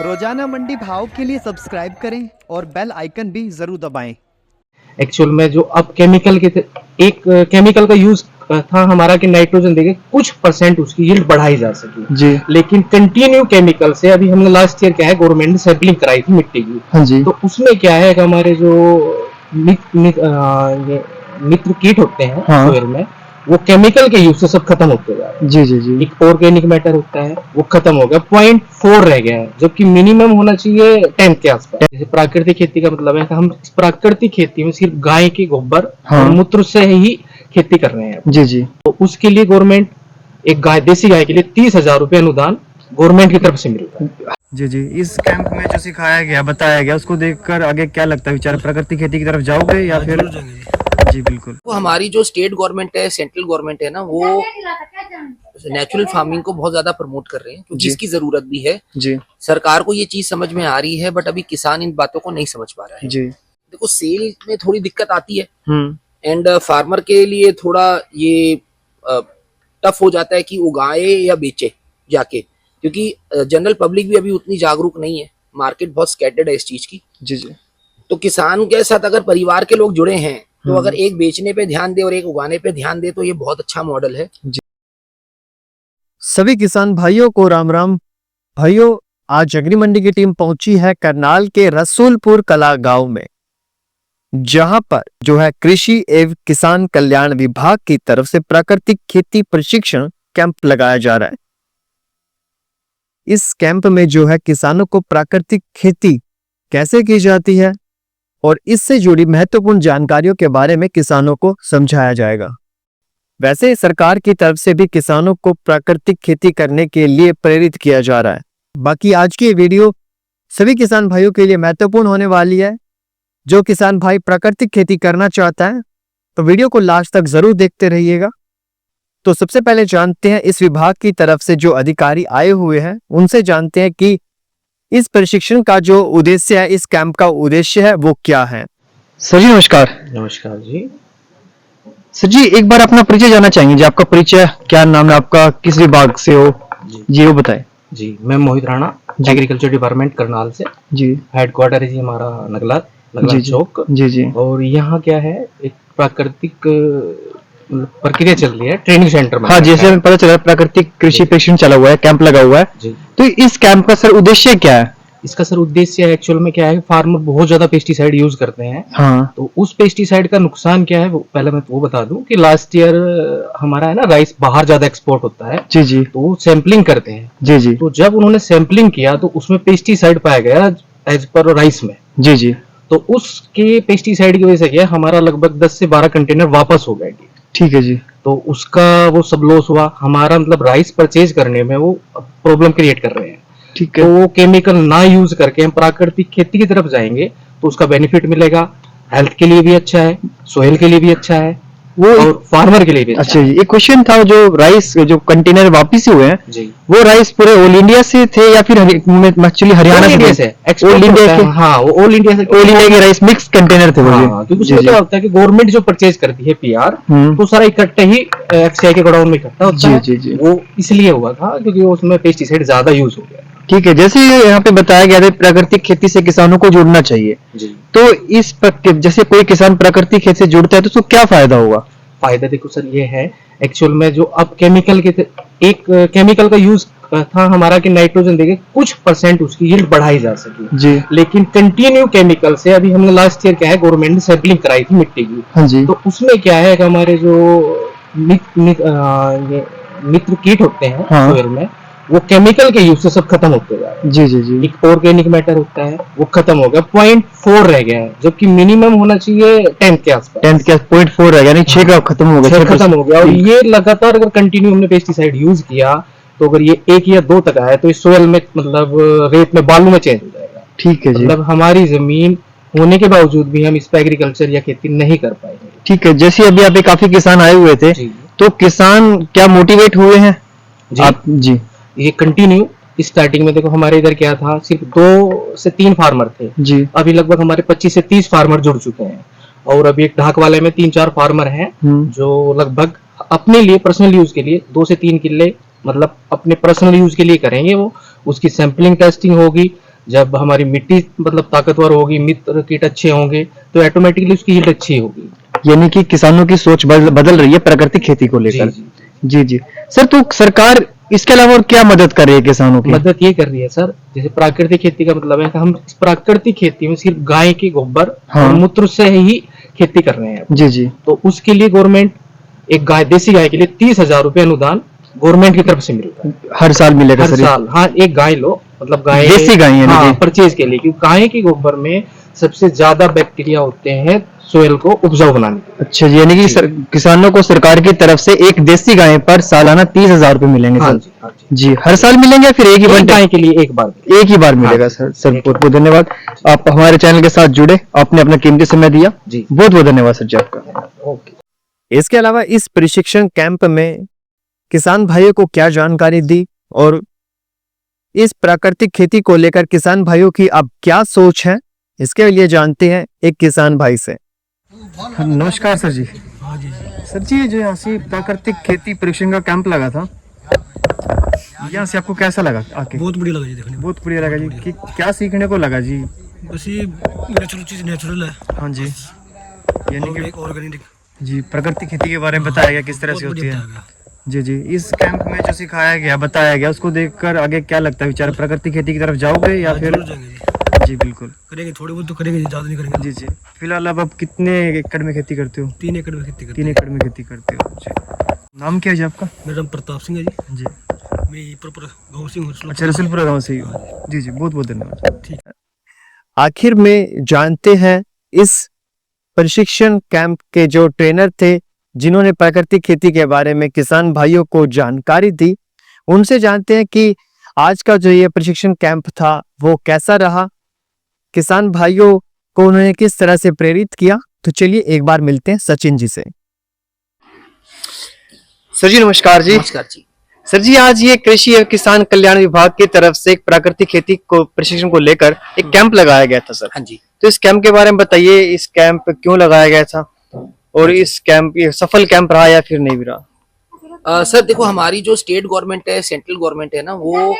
रोजाना मंडी भाव के लिए सब्सक्राइब करें और बेल आइकन भी जरूर दबाएं। एक्चुअल में जो अब केमिकल के एक केमिकल का यूज था हमारा कि नाइट्रोजन देके कुछ परसेंट उसकी यील्ड बढ़ाई जा सके जी। लेकिन कंटिन्यू केमिकल से अभी हमने लास्ट ईयर क्या है गवर्नमेंट ने सैंपलिंग कराई थी मिट्टी की। हाँ जी। तो उसमें क्या है कि हमारे जो मित्र कीट होते हैं सोयल में वो केमिकल के यूज से सब खत्म होते जा रहे हैं। जी जी जी। एक ऑर्गेनिक मैटर होता है वो खत्म हो गया, 0.4 रह गया है, जबकि मिनिमम होना चाहिए 10 के आसपास। जैसे प्राकृतिक खेती का मतलब है कि हम प्राकृतिक खेती में सिर्फ गाय के गोबर और मूत्र से ही खेती कर रहे हैं। जी जी। तो उसके लिए गवर्नमेंट एक गाय देसी गाय के लिए 30,000 रुपए अनुदान गवर्नमेंट की तरफ से मिलता है। जी जी। इस कैंप में जो सिखाया गया बताया गया उसको देखकर आगे क्या लगता है विचार, प्राकृतिक खेती की तरफ जाओगे या फिर? जी बिल्कुल। तो हमारी जो स्टेट गवर्नमेंट है, सेंट्रल गवर्नमेंट है ना, वो नेचुरल फार्मिंग को बहुत ज्यादा प्रमोट कर रहे हैं क्योंकि इसकी जरूरत भी है। जी। सरकार को ये चीज समझ में आ रही है बट अभी किसान इन बातों को नहीं समझ पा रहा है। जी। देखो सेल में थोड़ी दिक्कत आती है एंड फार्मर के लिए थोड़ा ये टफ हो जाता है कि उगाए या बेचे जाके, क्योंकि जनरल पब्लिक भी अभी उतनी जागरूक नहीं है, मार्केट बहुत स्कैटर्ड है इस चीज की। जी जी। तो किसान के साथ अगर परिवार के लोग जुड़े हैं तो अगर एक बेचने पे ध्यान दे और एक उगाने पे ध्यान दे तो ये बहुत अच्छा मॉडल है। सभी किसान भाइयों को राम राम। भाइयों, आज अग्नि मंडी की टीम पहुंची है करनाल के रसूलपुर कला गांव में, जहां पर जो है कृषि एवं किसान कल्याण विभाग की तरफ से प्राकृतिक खेती प्रशिक्षण कैंप लगाया जा रहा है। इस कैंप में जो है किसानों को प्राकृतिक खेती कैसे की जाती है और इससे जुड़ी महत्वपूर्ण जानकारियों के बारे में किसानों को समझाया जाएगा। वैसे सरकार की तरफ से भी किसानों को प्राकृतिक खेती करने के लिए प्रेरित किया जा रहा है। बाकी आज की वीडियो सभी किसान भाइयों के लिए महत्वपूर्ण होने वाली है। जो किसान भाई प्राकृतिक खेती करना चाहता है तो वीडियो को लास्ट तक जरूर देखते रहिएगा। तो सबसे पहले जानते हैं इस विभाग की तरफ से जो अधिकारी आए हुए हैं उनसे जानते हैं कि इस प्रशिक्षण का जो उद्देश्य है, इस कैंप का उद्देश्य है वो क्या है। सर जी नमस्कार। नमस्कार जी। सर जी एक बार अपना परिचय जानना चाहेंगे जी, आपका परिचय क्या, नाम है आपका, किस विभाग से हो जी वो बताएं। जी मैं मोहित राणा, एग्रीकल्चर डिपार्टमेंट करनाल से। जी। हेडक्वार्टर है जी हमारा नगला चौक। जी जी। और यहाँ क्या है एक प्राकृतिक प्रक्रिया चल रही है ट्रेनिंग सेंटर में। हाँ जैसे हमें पता चला प्राकृतिक कृषि प्रशिक्षण चला हुआ है, कैंप लगा हुआ है जी। तो इस कैंप का सर उद्देश्य क्या है? इसका सर उद्देश्य एक्चुअल में क्या है, फार्मर बहुत ज्यादा पेस्टिसाइड यूज करते हैं। हाँ। तो उस पेस्टिसाइड का नुकसान क्या है वो पहले मैं वो बता दूं कि लास्ट ईयर हमारा है ना राइस बाहर ज्यादा एक्सपोर्ट होता है। जी जी। तो वो सैंपलिंग करते हैं। जी जी। तो जब उन्होंने सैंपलिंग किया तो उसमें पेस्टिसाइड पाया गया एज पर राइस में। जी जी। तो उसके पेस्टिसाइड की वजह से क्या हमारा लगभग 10 से 12 कंटेनर वापस हो गए। ठीक है जी। तो उसका वो सब लॉस हुआ हमारा, मतलब राइस परचेज करने में वो प्रॉब्लम क्रिएट कर रहे हैं। ठीक है। तो वो केमिकल ना यूज करके हम प्राकृतिक खेती की तरफ जाएंगे तो उसका बेनिफिट मिलेगा, हेल्थ के लिए भी अच्छा है, सोइल के लिए भी अच्छा है, वो और फार्मर के लिए भी अच्छा जी। एक क्वेश्चन था, जो राइस जो कंटेनर वापिस हुए हैं जी, वो राइस पूरे ऑल इंडिया से थे या फिर एक्चुअली हरियाणा से? ऑल इंडिया के। हाँ वो ऑल इंडिया के राइस मिक्स कंटेनर थे। हाँ, क्योंकि उसमें क्या होता है कि गवर्नमेंट जो परचेज करती है पीआर तो सारा इकट्ठे ही एक्सआई के गोडाउन में इकट्ठा होता है। जी जी। वो इसलिए हुआ था क्योंकि उसमें पेस्टिसाइड ज्यादा यूज हो गया। ठीक है। जैसे यहाँ पे बताया गया था प्राकृतिक खेती से किसानों को जुड़ना चाहिए जी। तो इस जैसे कोई किसान प्राकृतिक खेती से जुड़ता है तो उसको क्या फायदा होगा? फायदा देखो सर ये है एक्चुअल में जो अब केमिकल के एक केमिकल का यूज था हमारा कि नाइट्रोजन देके कुछ परसेंट उसकी यील्ड बढ़ाई जा सके जी। लेकिन कंटिन्यू केमिकल से अभी हमने लास्ट ईयर क्या है गवर्नमेंट ने सैंपलिंग कराई थी मिट्टी की। हाँ जी। तो उसमें क्या है कि हमारे जो मित्र कीट होते हैं सोयल में वो केमिकल के यूज से सब खत्म होते जा रहे हैं। जी जी जी। एक ऑर्गेनिक मैटर होता है वो खत्म हो गया, 0.4 रह गया है, जबकि मिनिमम होना चाहिए 10 के आसपास। 10 के 0.4 रह गया, नहीं 6 का खत्म हो गया। 6 खत्म हो गया। और ये लगातार अगर कंटिन्यू हमने पेस्टिसाइड यूज किया तो अगर ये 1 या 2 तक आया तो इस सोयल में मतलब रेत में बालू में चेंज हो जाएगा। ठीक है जी। मतलब हमारी जमीन होने के बावजूद भी हम इस पे एग्रीकल्चर या खेती नहीं कर पाएंगे। ठीक है। जैसे अभी आप काफी किसान आए हुए थे तो किसान क्या मोटिवेट हुए हैं आप? जी ये कंटिन्यू स्टार्टिंग में देखो हमारे इधर क्या था, सिर्फ 2 से 3 फार्मर थे जी। अभी लगभग हमारे 25 से 30 फार्मर जुड़ चुके हैं और अभी एक ढाक वाले में 3-4 फार्मर हैं जो लगभग अपने लिए पर्सनल यूज के लिए 2 से 3 किले मतलब अपने पर्सनल यूज के लिए करेंगे। वो उसकी सैंपलिंग टेस्टिंग होगी, जब हमारी मिट्टी मतलब ताकतवर होगी, मित्र कीट अच्छे होंगे, तो ऑटोमेटिकली उसकी यील्ड अच्छी होगी। यानी कि किसानों की सोच बदल रही है प्राकृतिक खेती को लेकर। जी, जी जी सर, तो सरकार इसके अलावा और क्या मदद कर रही है किसानों की? मदद ये कर रही है सर, जैसे प्राकृतिक खेती का मतलब है कि हम प्राकृतिक खेती में सिर्फ गाय के गोबर हाँ। और मूत्र से ही खेती कर रहे हैं। जी जी। तो उसके लिए गवर्नमेंट एक गाय, देसी गाय के लिए 30,000 रुपए अनुदान गवर्नमेंट की तरफ से मिलता है हर साल मिलेगा हर सर? साल। हाँ, एक गाय लो, मतलब गाय, देसी गाय है हाँ, ना? परचेज के लिए, क्योंकि गाय के गोबर में सबसे ज्यादा बैक्टीरिया होते हैं सोयल को उपजाऊ बनाने के। अच्छा, यानी कि किसानों को सरकार की तरफ से एक देसी गाय पर सालाना 30,000 रुपए मिलेंगे हाँ सर? जी, हाँ जी। जी, हर साल मिलेंगे या फिर एक ही बार? गाय के लिए एक बार मिलेगा। हाँ, सर बहुत बहुत धन्यवाद, आप हमारे चैनल के साथ जुड़े, आपने अपना कीमती समय दिया जी। बहुत बहुत धन्यवाद सर जी आपका। ओके। इसके अलावा इस प्रशिक्षण कैंप में किसान भाइयों को क्या जानकारी दी और इस प्राकृतिक खेती को लेकर किसान भाइयों की अब क्या सोच है, इसके लिए जानते हैं एक किसान भाई से। नमस्कार सर जी। सर जी, जो यहाँ से प्राकृतिक खेती प्रशिक्षण का कैंप लगा था, यहाँ से आपको कैसा लगा आके? बहुत बढ़िया लगा जी, देखने में बहुत बढ़िया लगा जी। कि क्या सीखने को लगा जी? बस ये नेचुरल चीज नेचुरल है। हाँ जी, यानी कि एक ऑर्गेनिक जी प्राकृतिक खेती के बारे में बताया गया किस तरह से होती है। जी जी, इस कैंप में जो सिखाया गया, बताया गया, उसको देखकर आगे क्या लगता है विचार, प्राकृतिक खेती की तरफ जाओगे या फिर? जरूर जाएंगे जी, जी बिल्कुल करेंगे, थोड़ी बहुत तो करेंगे जी, ज्यादा नहीं करेंगे। जी जी। फिलहाल अब आप कितने एकड़ में खेती करते हो? 3 एकड़ में खेती करते 3 एकड़ में खेती करते हो जी। नाम क्या है जी आपका? हैं। मेरा नाम प्रताप सिंह है जी, जी। मैं यहीं पर गाँव से हूँ। अच्छा, रसुलपुरा गाँव से ही हो? जी जी, बहुत बहुत धन्यवाद। ठीक है, आखिर में जानते हैं इस प्रशिक्षण कैंप के जो ट्रेनर थे, जिन्होंने प्राकृतिक खेती के बारे में किसान भाइयों को जानकारी दी, उनसे जानते हैं कि आज का जो ये प्रशिक्षण कैंप था वो कैसा रहा, किसान भाइयों को उन्होंने किस तरह से प्रेरित किया। तो चलिए एक बार मिलते हैं सचिन जी से। सर जी नमस्कार जी। नमस्कार जी। सर जी, आज ये कृषि एवं किसान कल्याण विभाग की तरफ से एक प्राकृतिक खेती को प्रशिक्षण को लेकर एक कैंप लगाया गया था सर। हाँ जी। तो इस कैंप के बारे में बताइए, इस कैंप क्यों लगाया गया था और इस कैंप ये सफल कैंप रहा या फिर नहीं भी रहा? सर देखो, हमारी जो स्टेट गवर्नमेंट है, सेंट्रल गवर्नमेंट है ना, वो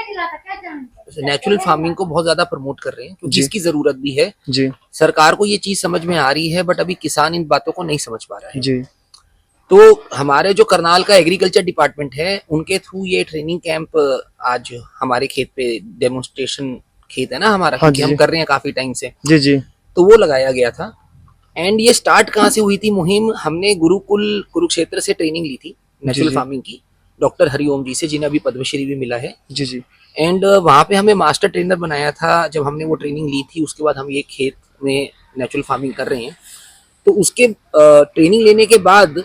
नेचुरल फार्मिंग को बहुत ज्यादा प्रमोट कर रहे हैं, क्योंकि इसकी जरूरत भी है जी सरकार को। ये चीज समझ में आ रही है, बट अभी किसान इन बातों को नहीं समझ पा रहा है। जी। तो हमारे जो करनाल का एग्रीकल्चर डिपार्टमेंट है, उनके थ्रू ये ट्रेनिंग कैंप आज हमारे खेत पे, डेमोन्स्ट्रेशन खेत है ना हमारा, हाँ क्योंकि हम कर रहे हैं काफी टाइम से, जी जी। तो वो लगाया गया था। एंड ये स्टार्ट कहाँ से हुई थी मुहिम, हमने गुरुकुल कुरुक्षेत्र से ट्रेनिंग ली थी नेचुरल फार्मिंग की, डॉक्टर हरिओम जी से, जिन्हें अभी पद्मश्री भी मिला है। जी जी। एंड वहाँ पे हमें मास्टर ट्रेनर बनाया था। जब हमने वो ट्रेनिंग ली थी, उसके बाद हम ये खेत में नेचुरल फार्मिंग कर रहे हैं। तो उसके ट्रेनिंग लेने के बाद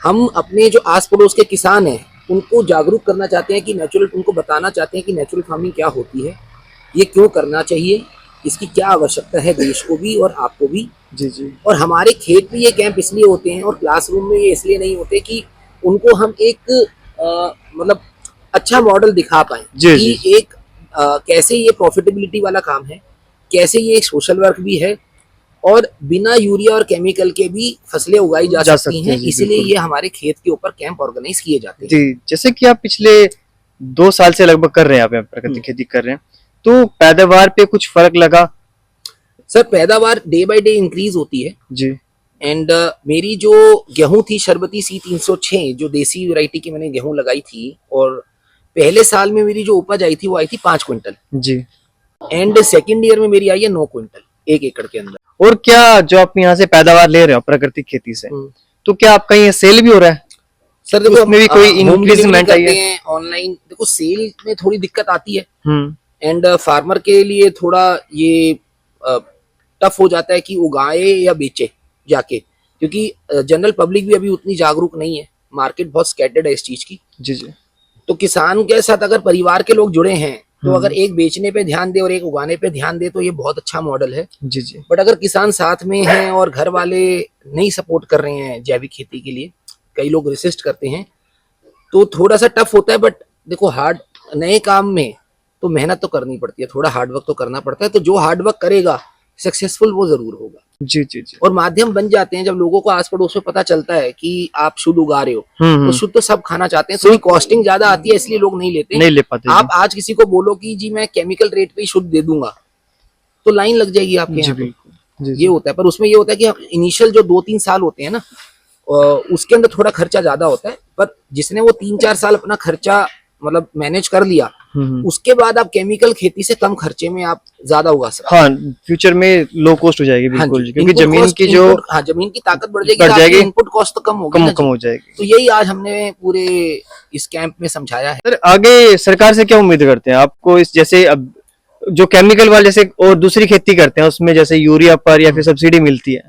हम अपने जो आस पड़ोस के किसान हैं उनको जागरूक करना चाहते हैं कि नेचुरल, उनको बताना चाहते हैं कि नेचुरल फार्मिंग क्या होती है, ये क्यों करना चाहिए, इसकी क्या आवश्यकता है देश को भी और आपको भी। जी जी। और हमारे खेत में ये कैंप इसलिए होते हैं और क्लासरूम में ये इसलिए नहीं होते कि उनको हम एक मतलब अच्छा मॉडल दिखा पाएं कि एक कैसे ये प्रॉफिटेबिलिटी वाला काम है, कैसे ये एक सोशल वर्क भी है, और बिना यूरिया और केमिकल के भी फसलें उगाई जा सकती हैं। इसीलिए ये हमारे खेत के ऊपर कैंप ऑर्गेनाइज किए जाते हैं। जी, जैसे कि आप पिछले 2 साल से लगभग कर रहे हैं, आप प्राकृतिक खेती कर रहे हैं, तो पैदावार पे कुछ फर्क लगा? सर पैदावार डे बाय डे इंक्रीज होती है जी। एंड मेरी जो गेहूं थी शरबती C306, जो देसी वैरायटी की मैंने गेहूं लगाई थी, और पहले साल में मेरी जो उपज आई थी वो आई थी 5 क्विंटल जी। एंड सेकेंड ईयर में मेरी आई है 9 क्विंटल 1 एकड़ के अंदर। और क्या जो आप यहाँ से पैदावार ले रहे हो प्राकृतिक खेती से, तो क्या आपका ये सेल भी हो रहा है? सर देखो, उसमें भी कोई इंक्रीजमेंट आई है? ऑनलाइन देखो, सेल में थोड़ी दिक्कत आती है हम्म। एंड फार्मर के लिए थोड़ा ये टफ हो जाता है कि उगाए या बेचे जाके, क्योंकि जनरल पब्लिक भी अभी उतनी जागरूक नहीं है, मार्केट बहुत स्कैटर्ड है इस चीज की। जी जी। तो किसान के साथ अगर परिवार के लोग जुड़े हैं, तो अगर एक बेचने पे ध्यान दे और एक उगाने पे ध्यान दे, तो ये बहुत अच्छा मॉडल है। जी जी। बट अगर किसान साथ में हैं और घर वाले नहीं सपोर्ट कर रहे हैं जैविक खेती के लिए, कई लोग रेसिस्ट करते हैं, तो थोड़ा सा टफ होता है। बट देखो, हार्ड नए काम में तो मेहनत तो करनी पड़ती है, थोड़ा हार्डवर्क तो करना पड़ता है। तो जो हार्डवर्क करेगा सक्सेसफुल वो जरूर होगा। जी जी जी। और माध्यम बन जाते हैं जब लोगों को आस पड़ोस में पता चलता है कि आप शुद्ध उगा रहे हो, तो शुद्ध तो सब खाना चाहते हैं। थोड़ी कॉस्टिंग ज्यादा आती है, इसलिए लोग नहीं लेते। नहीं ले पाते। आप आज किसी को बोलो कि जी मैं केमिकल रेट पे ही शुद्ध दे दूंगा, तो लाइन लग जाएगी आपके यहाँ पे। ये होता है, पर उसमें ये होता है कि इनिशियल जो 2-3 साल होते हैं ना, उसके अंदर थोड़ा खर्चा ज्यादा होता है, पर जिसने वो 3-4 साल अपना खर्चा मतलब मैनेज कर लिया, उसके बाद आप केमिकल खेती से कम खर्चे में आप ज्यादा उगा सकते हैं। हाँ, फ्यूचर में लो कॉस्ट हो जाएगी बिल्कुल, क्योंकि जमीन की जो जमीन की ताकत बढ़ जाएगी, इनपुट कॉस्ट तो कम होगी, कम हो जाएगी। तो यही आज हमने पूरे इस कैंप में समझाया है। सर, आगे सरकार से क्या उम्मीद करते हैं आपको? इस जैसे अब जो केमिकल वाले जैसे और दूसरी खेती करते हैं उसमें जैसे यूरिया पर या फिर सब्सिडी मिलती है,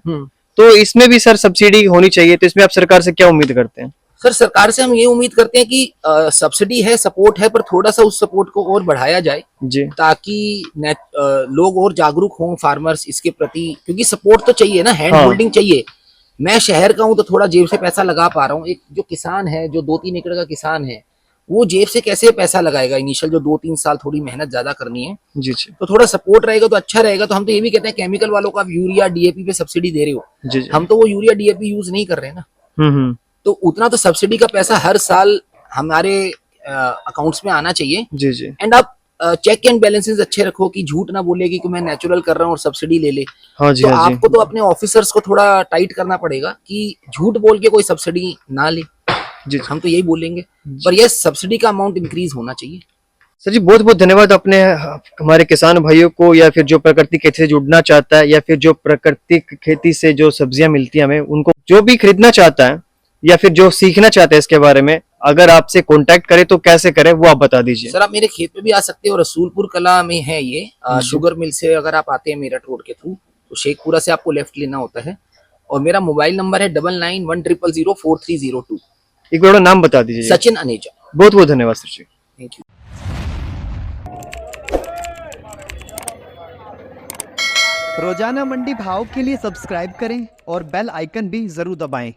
तो इसमें भी सर सब्सिडी होनी चाहिए, तो इसमें आप सरकार से क्या उम्मीद करते हैं? सर, सरकार से हम ये उम्मीद करते हैं कि सब्सिडी है, सपोर्ट है, पर थोड़ा सा उस सपोर्ट को और बढ़ाया जाए जी, ताकि लोग और जागरूक हों फार्मर्स इसके प्रति, क्योंकि सपोर्ट तो चाहिए ना, हैंड होल्डिंग चाहिए। मैं शहर का हूं तो थोड़ा जेब से पैसा लगा पा रहा हूँ, एक जो किसान है, जो 2-3 एकड़ का किसान है, वो जेब से कैसे पैसा लगाएगा? इनिशियल जो 2-3 साल थोड़ी मेहनत ज्यादा करनी है जी, तो थोड़ा सपोर्ट रहेगा तो अच्छा रहेगा। तो हम तो ये भी कहते हैं, केमिकल वालों को आप यूरिया डीएपी पे सब्सिडी दे रहे हो, जी, हम तो वो यूरिया डीएपी यूज नहीं कर रहे हैं ना, तो उतना तो सब्सिडी का पैसा हर साल हमारे अकाउंट्स में आना चाहिए। जी जी। एंड आप चेक एंड बैलेंसेस अच्छे रखो कि झूठ ना बोलेगी कि मैं नेचुरल कर रहा हूँ और सब्सिडी ले ले। हाँ जी, तो हाँ जी। आपको तो अपने ऑफिसर्स को थोड़ा टाइट करना पड़ेगा कि झूठ बोल के कोई सब्सिडी ना ले जी, हम तो यही बोलेंगे, पर यह सब्सिडी का अमाउंट इंक्रीज होना चाहिए। सर जी, बहुत बहुत धन्यवाद। अपने हमारे किसान भाइयों को, या फिर जो प्राकृतिक खेती से जुड़ना चाहता है, या फिर जो प्राकृतिक खेती से जो सब्जियां मिलती हैं हमें, उनको जो भी खरीदना चाहता है या फिर जो सीखना चाहते हैं इसके बारे में, अगर आपसे कांटेक्ट करे तो कैसे करे, वो आप बता दीजिए। सर, आप मेरे खेत पे भी आ सकते हो, रसूलपुर कला में है ये शुगर मिल से अगर आप आते हैं मेरठ रोड के थ्रू, तो शेखपुरा से आपको लेफ्ट लेना होता है, और मेरा मोबाइल नंबर है 9910004302। एक बार नाम बता दीजिए। सचिन अनेजा। बहुत बहुत धन्यवाद सर जी। Thank you. रोजाना मंडी भाव के लिए सब्सक्राइब करें और बेल आइकन भी जरूर दबाएं।